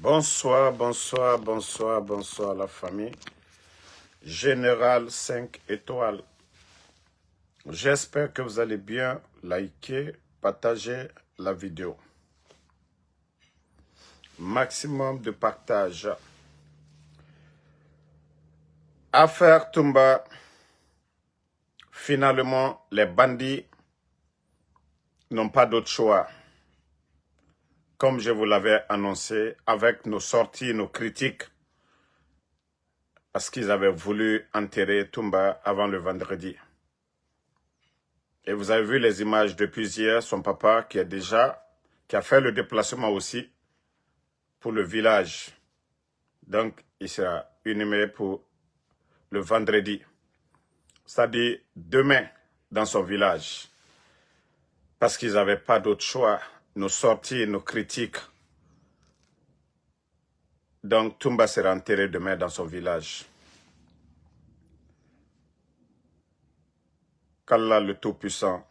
Bonsoir, bonsoir, bonsoir, bonsoir la famille. Général 5 étoiles. J'espère que vous allez bien. Likez, partagez la vidéo. Maximum de partage. Affaire Toumba. Finalement, les bandits n'ont pas d'autre choix. Comme je vous l'avais annoncé, avec nos sorties, nos critiques, parce qu'ils avaient voulu enterrer Toumba avant le vendredi. Et vous avez vu les images depuis hier, son papa qui a fait le déplacement aussi pour le village. Donc, il sera inhumé pour le vendredi. C'est-à-dire demain dans son village. Parce qu'ils n'avaient pas d'autre choix. Nos sorties, nos critiques. Donc, Toumba sera enterré demain dans son village. Qu'Allah le Tout-Puissant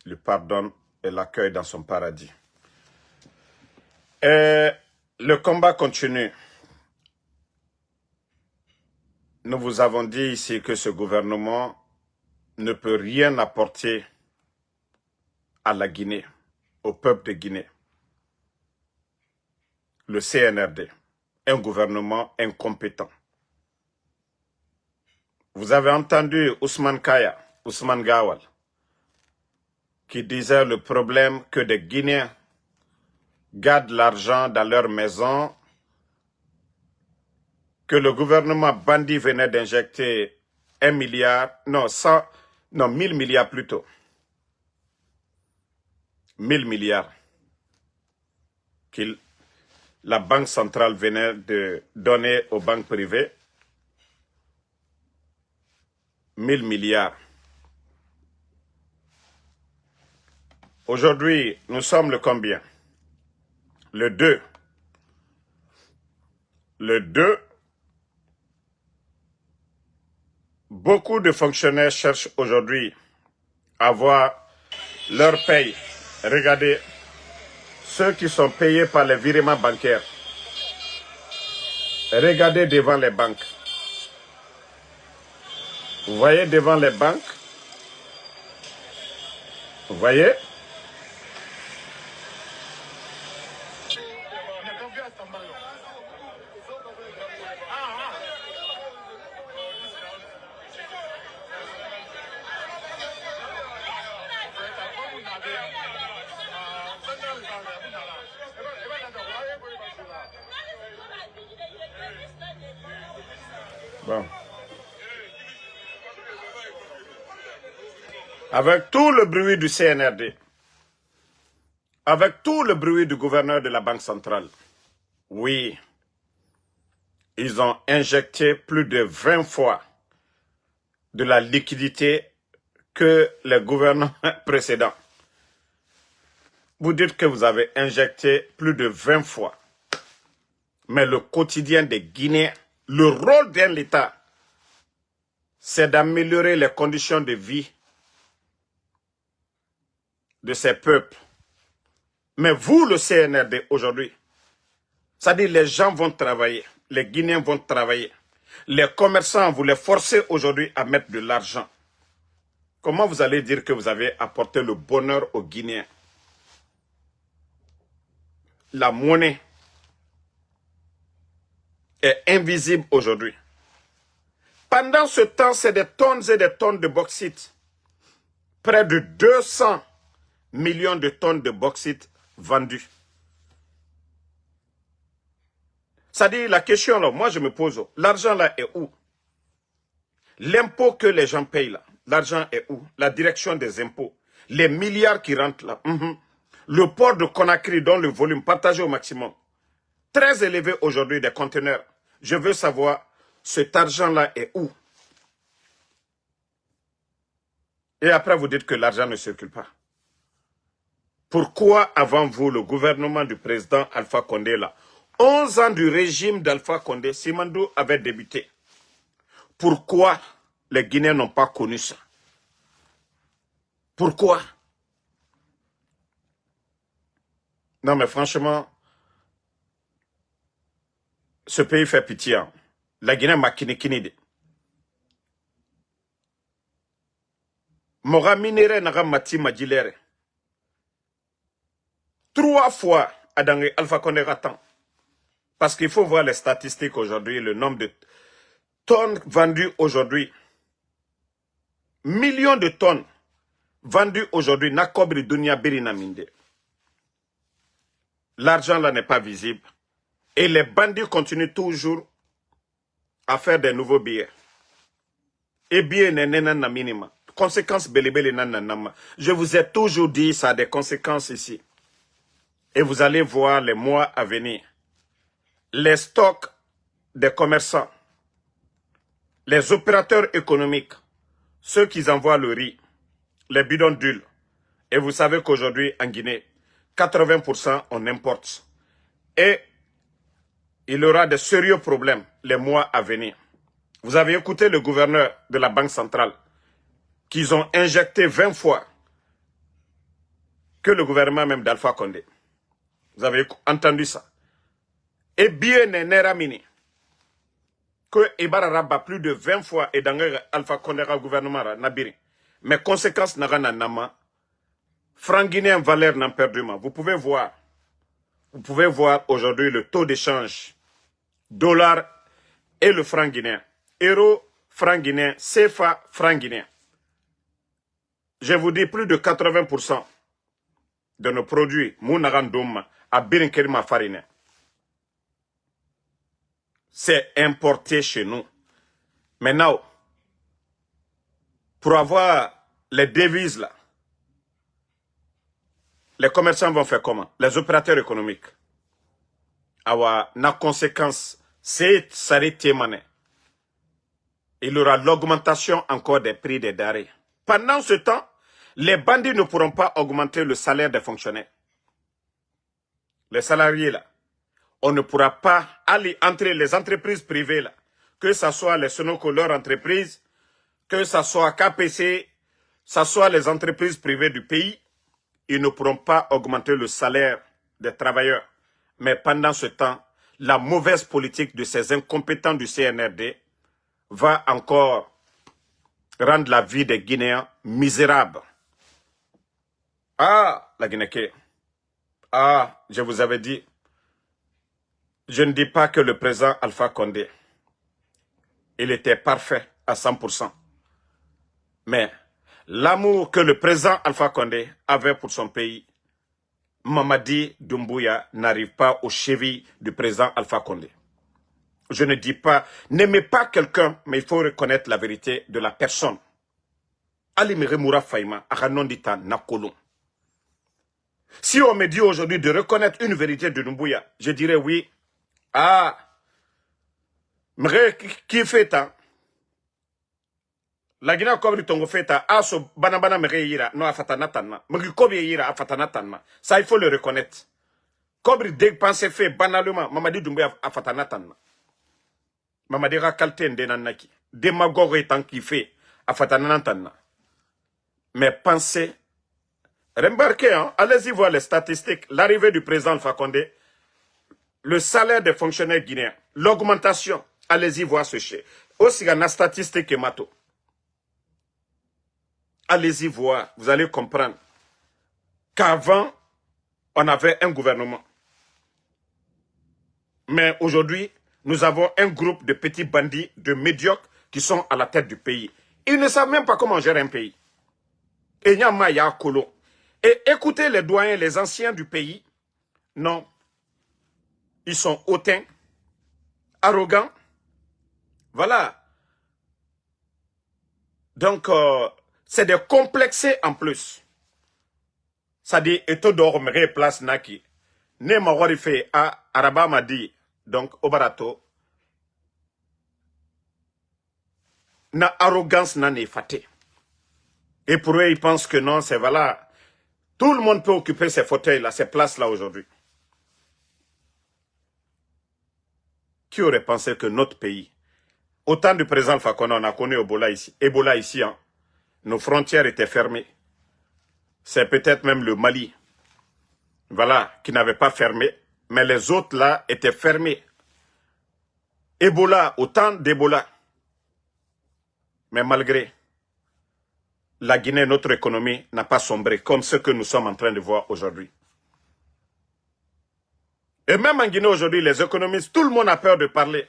lui pardonne et l'accueille dans son paradis. Et le combat continue. Nous vous avons dit ici que ce gouvernement ne peut rien apporter à la Guinée, au peuple de Guinée. Le CNRD, un gouvernement incompétent. Vous avez entendu Ousmane Gawal, qui disait le problème que des Guinéens gardent l'argent dans leur maison, que le gouvernement bandit venait d'injecter 1 milliard, non, 1000 milliards plutôt. 1000 milliards que la Banque centrale venait de donner aux banques privées. 1000 milliards. Aujourd'hui, nous sommes le combien? Le 2. Le 2. Beaucoup de fonctionnaires cherchent aujourd'hui à avoir leur paye. Regardez, ceux qui sont payés par les virements bancaires. Regardez devant les banques. Vous voyez devant les banques? Vous voyez? Bon. Avec tout le bruit du CNRD, avec tout le bruit du gouverneur de la Banque centrale, oui, ils ont injecté plus de 20 fois de la liquidité que les gouvernements précédents. Vous dites que vous avez injecté plus de 20 fois. Mais le quotidien des Guinéens, le rôle d'un État, c'est d'améliorer les conditions de vie de ces peuples. Mais vous, le CNRD, aujourd'hui, c'est-à-dire les gens vont travailler, les Guinéens vont travailler. Les commerçants, vous les forcez aujourd'hui à mettre de l'argent. Comment vous allez dire que vous avez apporté le bonheur aux Guinéens? La monnaie est invisible aujourd'hui. Pendant ce temps, c'est des tonnes et des tonnes de bauxite. Près de 200 millions de tonnes de bauxite vendues. C'est-à-dire, la question là, moi je me pose, l'argent là est où? L'impôt que les gens payent là, l'argent est où? La direction des impôts, les milliards qui rentrent là. Le port de Conakry dont le volume partagé au maximum, très élevé aujourd'hui des conteneurs. Je veux savoir, cet argent-là est où? Et après vous dites que l'argent ne circule pas. Pourquoi avant vous, le gouvernement du président Alpha Condé là, 11 ans du régime d'Alpha Condé, Simandou avait débuté. Pourquoi les Guinéens n'ont pas connu ça? Pourquoi? Non mais franchement, Ce pays fait pitié. Hein. La Guinée m'a kini. Mora minere naga mati majilere. 3 fois à dans Alpha Condé Ratan. Parce qu'il faut voir les statistiques aujourd'hui, le nombre de tonnes vendues aujourd'hui. Millions de tonnes vendues aujourd'hui. Nakobri Dunia Birina Minde. L'argent là n'est pas visible. Et les bandits continuent toujours à faire des nouveaux billets. Et billets n'est na minima. Conséquences belébélé nananama. Je vous ai toujours dit, ça a des conséquences ici. Et vous allez voir les mois à venir. Les stocks des commerçants, les opérateurs économiques, ceux qui envoient le riz, les bidons d'huile. Et vous savez qu'aujourd'hui, en Guinée, 80% on importe. Et il y aura de sérieux problèmes les mois à venir. Vous avez écouté le gouverneur de la Banque centrale qu'ils ont injecté 20 fois que le gouvernement même d'Alpha Condé. Vous avez entendu ça. Et bien Neramini, que Ibarra Rabba plus de 20 fois et dans Alpha Condé le gouvernement Nabiri. Mais conséquences n'a nama, franc guinéen valeur n'en perdument. Vous pouvez voir aujourd'hui le taux d'échange dollar et le franc guinéen. Euro, franc guinéen, CFA, franc guinéen. Je vous dis plus de 80% de nos produits, Mounarandoum, à Birinkerima Farine. C'est importé chez nous. Maintenant, pour avoir les devises là, les commerçants vont faire comment? Les opérateurs économiques. Awa, na conséquence, c'est s'arrêter mané. Il y aura l'augmentation encore des prix des denrées. Pendant ce temps, les bandits ne pourront pas augmenter le salaire des fonctionnaires. Les salariés là, on ne pourra pas aller entrer les entreprises privées là, que ce soit les Sonoko, leur entreprise, que ce soit KPC, que ce soit les entreprises privées du pays, ils ne pourront pas augmenter le salaire des travailleurs. Mais pendant ce temps, la mauvaise politique de ces incompétents du CNRD va encore rendre la vie des Guinéens misérable. Ah, la Guinée. Ah, je vous avais dit, je ne dis pas que le président Alpha Condé, il était parfait à 100%. Mais l'amour que le président Alpha Condé avait pour son pays, Mamadi Doumbouya n'arrive pas aux chevilles du président Alpha Condé. Je ne dis pas, n'aimez pas quelqu'un, mais il faut reconnaître la vérité de la personne. Ali Moura Faïma, Aranondita Nakolon. Si on me dit aujourd'hui de reconnaître une vérité de Doumbouya, je dirais oui. Ah, qui fait ça? La Guinée Kobri Tongo fait ça. Ah, so banabana mere yira, no afatanatanma. Mri Kobi yira afatanatanma. Ça, il faut le reconnaître. Kobri dépense fait banalement, Mamadi Doumbouya afatanatanma. Mamadi Rakalte Ndenanaki. Démagogue étant qui fait afatanatanma. Mais pensez, remarquez, hein, allez-y voir les statistiques, l'arrivée du président Alpha Condé, le salaire des fonctionnaires guinéens, l'augmentation, allez-y voir ce chiffre. Aussi, il y a une statistique mato. Allez-y voir, vous allez comprendre qu'avant, on avait un gouvernement. Mais aujourd'hui, nous avons un groupe de petits bandits, de médiocres, qui sont à la tête du pays. Ils ne savent même pas comment gérer un pays. Et Nyamaya Kolo. Et écoutez les doyens, les anciens du pays. Non. Ils sont hautains, arrogants. Voilà. Donc, c'est des complexés en plus. Ça dit, eto dormere place naki. Ne ma warife a Araba m'a dit, donc, au barato, na arrogance n'a n'est faté. Et pour eux, ils pensent que non, c'est voilà. Tout le monde peut occuper ces fauteuils-là, ces places-là aujourd'hui. Qui aurait pensé que notre pays, autant du président Alpha Condé, on a connu Ebola ici, hein, nos frontières étaient fermées. C'est peut-être même le Mali, voilà, qui n'avait pas fermé, mais les autres là étaient fermés. Ebola, autant d'Ebola. Mais malgré la Guinée, notre économie n'a pas sombré comme ce que nous sommes en train de voir aujourd'hui. Et même en Guinée aujourd'hui, les économistes, tout le monde a peur de parler.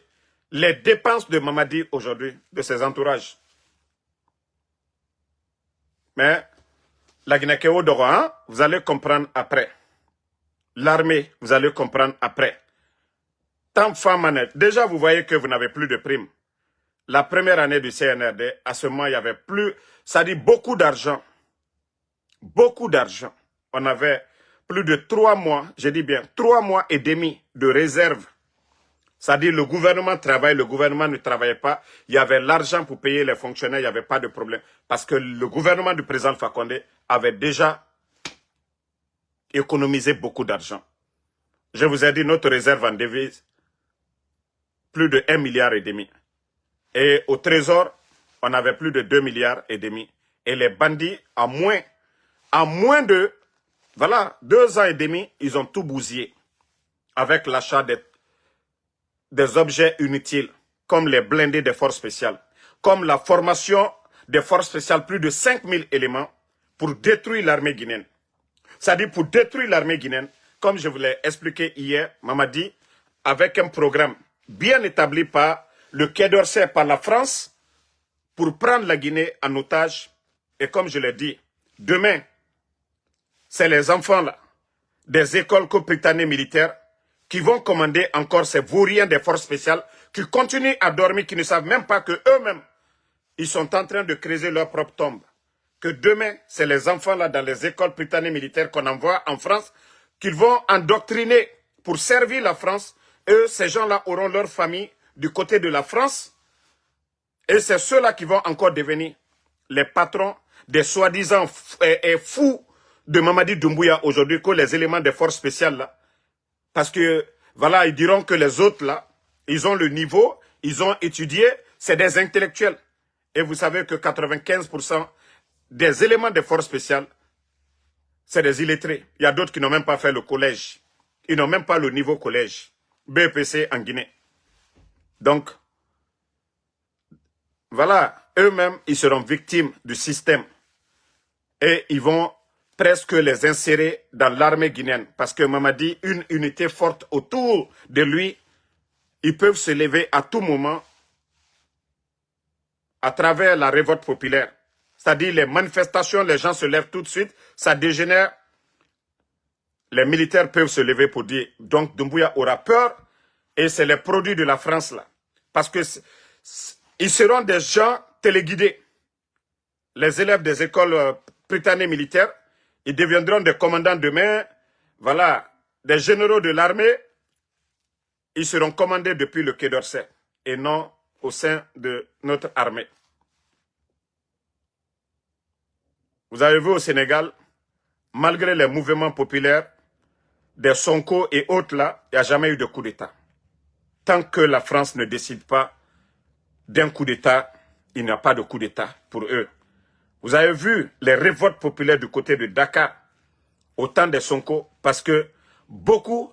Les dépenses de Mamadi aujourd'hui, de ses entourages. Mais la Guinée-Kéo d'Oran, vous allez comprendre après. L'armée, vous allez comprendre après. Tant manette. Déjà, vous voyez que vous n'avez plus de primes. La première année du CNRD, à ce moment, il y avait plus, ça dit beaucoup d'argent. Beaucoup d'argent. On avait plus de 3 mois, je dis bien 3 mois et demi de réserve. C'est-à-dire le gouvernement travaille, le gouvernement ne travaillait pas. Il y avait l'argent pour payer les fonctionnaires, il n'y avait pas de problème. Parce que le gouvernement du président Fakonde avait déjà économisé beaucoup d'argent. Je vous ai dit, notre réserve en devise, plus de 1,5 milliard. Et au trésor, on avait plus de 2,5 milliards. Et les bandits, en moins de, voilà, 2 ans et demi, ils ont tout bousillé. Avec l'achat des objets inutiles, comme les blindés des forces spéciales, comme la formation des forces spéciales, plus de 5000 éléments pour détruire l'armée guinéenne. C'est-à-dire pour détruire l'armée guinéenne, comme je vous l'ai expliqué hier, Mamadi, avec un programme bien établi par le Quai d'Orsay, par la France, pour prendre la Guinée en otage. Et comme je l'ai dit, demain, c'est les enfants là, des écoles copritanées militaires qui vont commander encore ces vauriens des forces spéciales qui continuent à dormir, qui ne savent même pas que eux-mêmes, ils sont en train de creuser leur propre tombe. Que demain, c'est les enfants là dans les écoles britanniques militaires qu'on envoie en France, qu'ils vont endoctriner pour servir la France. Eux, ces gens-là auront leur famille du côté de la France. Et c'est ceux-là qui vont encore devenir les patrons des soi-disant fous de Mamadi Doumbouya aujourd'hui, que les éléments des forces spéciales là. Parce que, voilà, ils diront que les autres là, ils ont le niveau, ils ont étudié, c'est des intellectuels. Et vous savez que 95% des éléments des forces spéciales, c'est des illettrés. Il y a d'autres qui n'ont même pas fait le collège. Ils n'ont même pas le niveau collège. BEPC en Guinée. Donc, voilà, eux-mêmes, ils seront victimes du système. Et ils vont presque les insérer dans l'armée guinéenne. Parce que Mamadi, une unité forte autour de lui, ils peuvent se lever à tout moment à travers la révolte populaire. C'est-à-dire les manifestations, les gens se lèvent tout de suite, ça dégénère. Les militaires peuvent se lever pour dire, donc Doumbouya aura peur, et c'est les produits de la France là. Parce que ils seront des gens téléguidés. Les élèves des écoles britanniques militaires, ils deviendront des commandants demain, voilà, des généraux de l'armée, ils seront commandés depuis le Quai d'Orsay et non au sein de notre armée. Vous avez vu au Sénégal, malgré les mouvements populaires des Sonko et autres là, il n'y a jamais eu de coup d'État. Tant que la France ne décide pas d'un coup d'État, il n'y a pas de coup d'État pour eux. Vous avez vu les révoltes populaires du côté de Dakar, au temps des Sonko, parce que beaucoup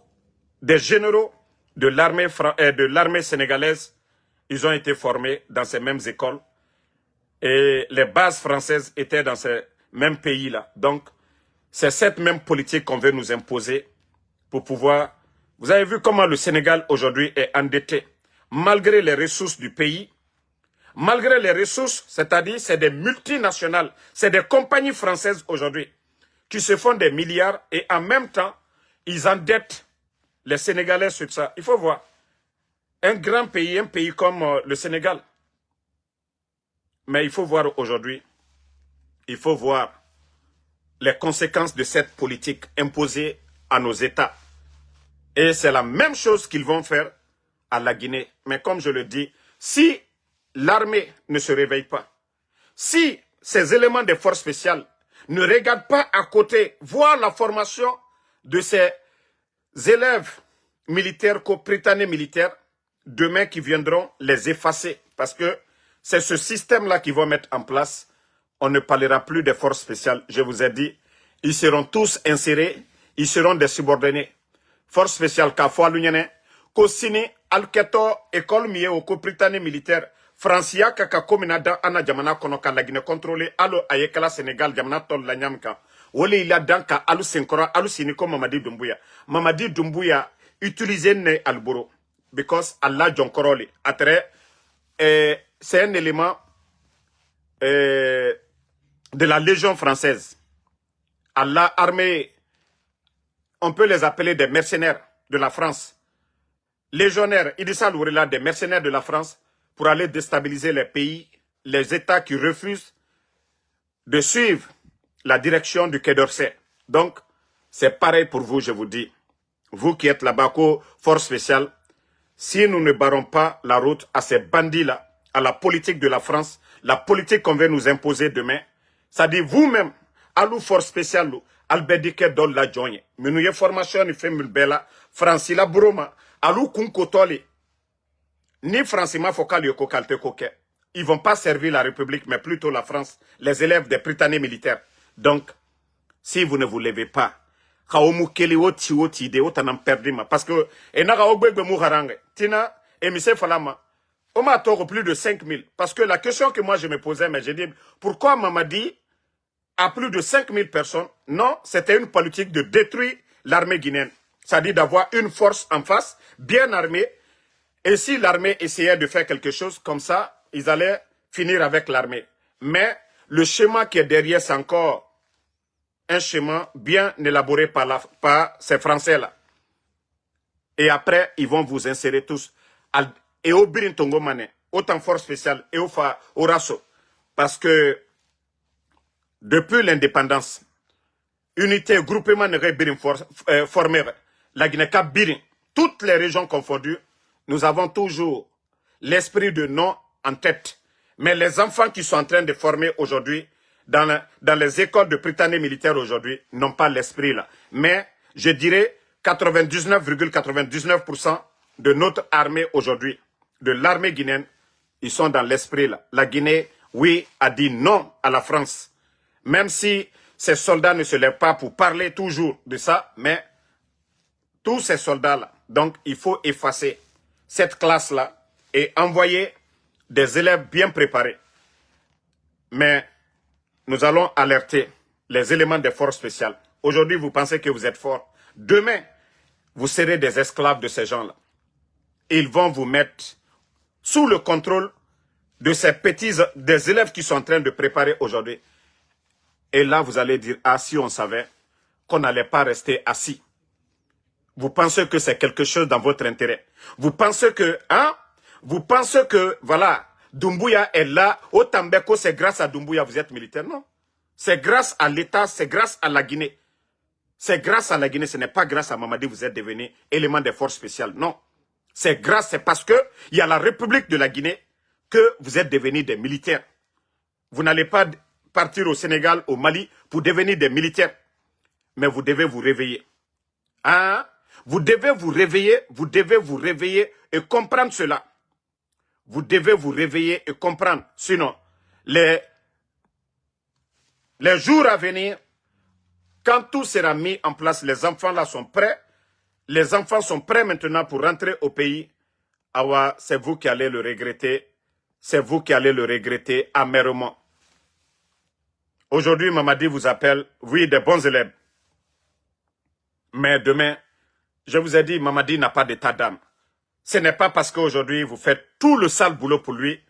des généraux de l'armée sénégalaise, ils ont été formés dans ces mêmes écoles. Et les bases françaises étaient dans ces mêmes pays-là. Donc, c'est cette même politique qu'on veut nous imposer pour pouvoir... Vous avez vu comment le Sénégal aujourd'hui est endetté. Malgré les ressources du pays, malgré les ressources, c'est-à-dire c'est des multinationales, c'est des compagnies françaises aujourd'hui qui se font des milliards et en même temps, ils endettent les Sénégalais sur ça. Il faut voir. Un grand pays, un pays comme le Sénégal. Mais il faut voir aujourd'hui, il faut voir les conséquences de cette politique imposée à nos États. Et c'est la même chose qu'ils vont faire à la Guinée. Mais comme je le dis, si l'armée ne se réveille pas, si ces éléments des forces spéciales ne regardent pas à côté, voir la formation de ces élèves militaires, britanniques militaires, demain qui viendront les effacer. Parce que c'est ce système-là qu'ils vont mettre en place. On ne parlera plus des forces spéciales. Je vous ai dit, ils seront tous insérés, ils seront des subordonnés. Force spéciale Kafwa Lunyene, Kosini, alketo école miye o ko Britannique militaire Francia kaka komina dan ana jamana kono ka la Guinée contrôlé alo ayekala Sénégal jamana tol la nyamka wole ila dan ka alu senkora alu siniko Mamadi Doumbouya utiliser ne alboro because Allah jonkoroli atre c'est un élément de la Légion française. Allah armée, on peut les appeler des mercenaires de la France. Légionnaires, Idrissa Lourela, des mercenaires de la France pour aller déstabiliser les pays, les États qui refusent de suivre la direction du Quai d'Orsay. Donc, c'est pareil pour vous, je vous dis. Vous qui êtes là-bas, force spéciale, si nous ne barrons pas la route à ces bandits-là, à la politique de la France, la politique qu'on veut nous imposer demain, ça dit vous-même, alou force spéciale, albedike dol la jogne, mais nous y formation ni fait mulbela, Francila Broma, alou kunkotoli, ni Francima Fokal yoko kalte koke. Ils vont pas servir la République, mais plutôt la France, les élèves des Britanniques militaires. Donc, si vous ne vous levez pas, parce que, Tina, et Falama, on m'a tort plus de 5000. Parce que la question que moi je me posais, mais j'ai dit, pourquoi Mamadi a plus de 5000 personnes? Non, c'était une politique de détruire l'armée guinéenne. C'est-à-dire d'avoir une force en face, bien armée. Et si l'armée essayait de faire quelque chose comme ça, ils allaient finir avec l'armée. Mais le schéma qui est derrière, c'est encore un schéma bien élaboré par ces Français-là. Et après, ils vont vous insérer tous. Et au Birin Tongomane, autant force spéciale, et au Rasso. Parce que depuis l'indépendance, unité, groupement de Birin formé, la Guinée-Cap Birin, toutes les régions confondues, nous avons toujours l'esprit de non en tête. Mais les enfants qui sont en train de former aujourd'hui, dans les écoles de Britannique militaire aujourd'hui, n'ont pas l'esprit là. Mais je dirais 99,99% de notre armée aujourd'hui, de l'armée guinéenne, ils sont dans l'esprit là. La Guinée, oui, a dit non à la France. Même si ces soldats ne se lèvent pas pour parler toujours de ça, mais tous ces soldats-là, donc il faut effacer cette classe-là et envoyer des élèves bien préparés. Mais nous allons alerter les éléments des forces spéciales. Aujourd'hui, vous pensez que vous êtes forts. Demain, vous serez des esclaves de ces gens-là. Ils vont vous mettre sous le contrôle de ces des élèves qui sont en train de préparer aujourd'hui. Et là, vous allez dire, ah, si on savait qu'on n'allait pas rester assis. Vous pensez que c'est quelque chose dans votre intérêt. Vous pensez que, voilà, Doumbouya est là, au Tambeko, c'est grâce à Doumbouya, vous êtes militaire. Non. C'est grâce à l'État, c'est grâce à la Guinée. C'est grâce à la Guinée, ce n'est pas grâce à Mamadi vous êtes devenu élément des forces spéciales. Non. C'est parce que il y a la République de la Guinée que vous êtes devenus des militaires. Vous n'allez pas partir au Sénégal, au Mali, pour devenir des militaires. Mais vous devez vous réveiller. Hein? Vous devez vous réveiller et comprendre cela. Vous devez vous réveiller et comprendre. Sinon, les jours à venir, quand tout sera mis en place, les enfants là sont prêts. Les enfants sont prêts maintenant pour rentrer au pays. Awa, c'est vous qui allez le regretter. C'est vous qui allez le regretter amèrement. Aujourd'hui, Mamadi vous appelle, oui, des bons élèves. Mais demain, je vous ai dit, Mamadi n'a pas d'état d'âme. Ce n'est pas parce qu'aujourd'hui, vous faites tout le sale boulot pour lui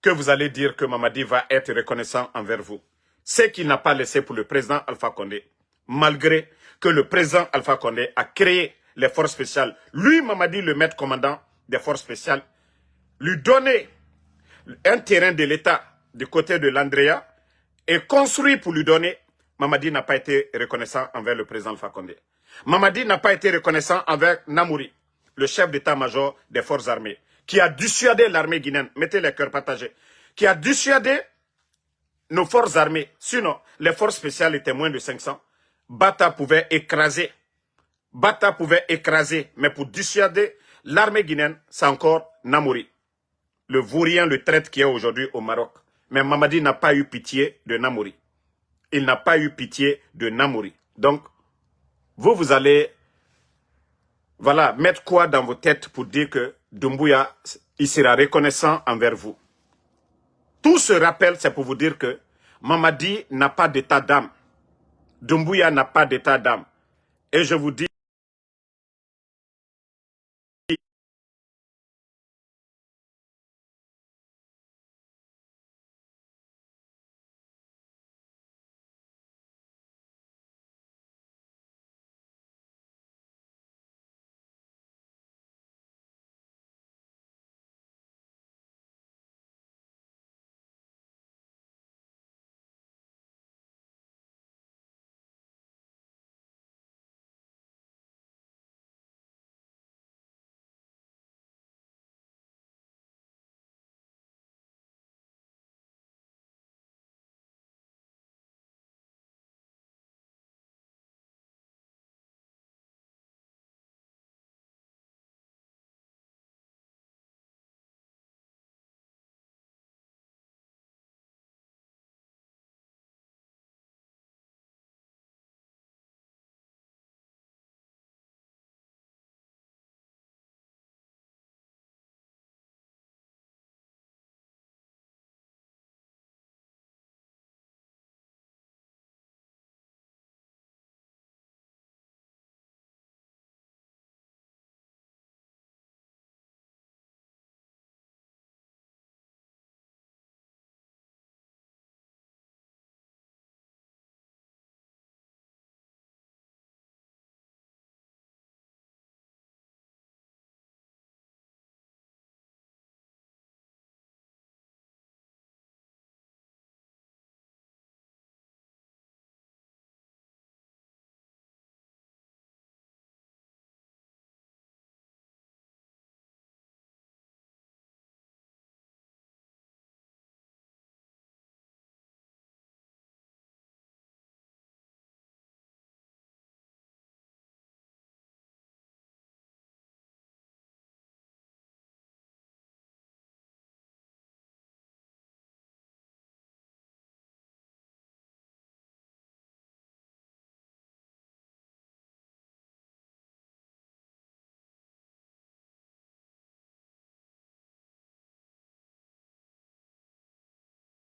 que vous allez dire que Mamadi va être reconnaissant envers vous. Ce qu'il n'a pas laissé pour le président Alpha Condé, malgré que le président Alpha Condé a créé les forces spéciales. Lui, Mamadi, le maître commandant des forces spéciales, lui donner un terrain de l'État du côté de l'Andrea et construit pour lui donner, Mamadi n'a pas été reconnaissant envers le président Alpha Condé. Mamadi n'a pas été reconnaissant envers Namouri, le chef d'état-major des forces armées, qui a dissuadé l'armée guinéenne, mettez les cœurs partagés, qui a dissuadé nos forces armées. Sinon, les forces spéciales étaient moins de 500. Bata pouvait écraser, mais pour dissuader l'armée guinéenne, c'est encore Namouri, le vaurien, le traître qui est aujourd'hui au Maroc. Mais Mamadi n'a pas eu pitié de Namouri. Il n'a pas eu pitié de Namouri. Donc, vous allez, voilà, mettre quoi dans vos têtes pour dire que Doumbouya, il sera reconnaissant envers vous. Tout ce rappel, c'est pour vous dire que Mamadi n'a pas d'état d'âme. Doumbouya n'a pas d'état d'âme. Et je vous dis,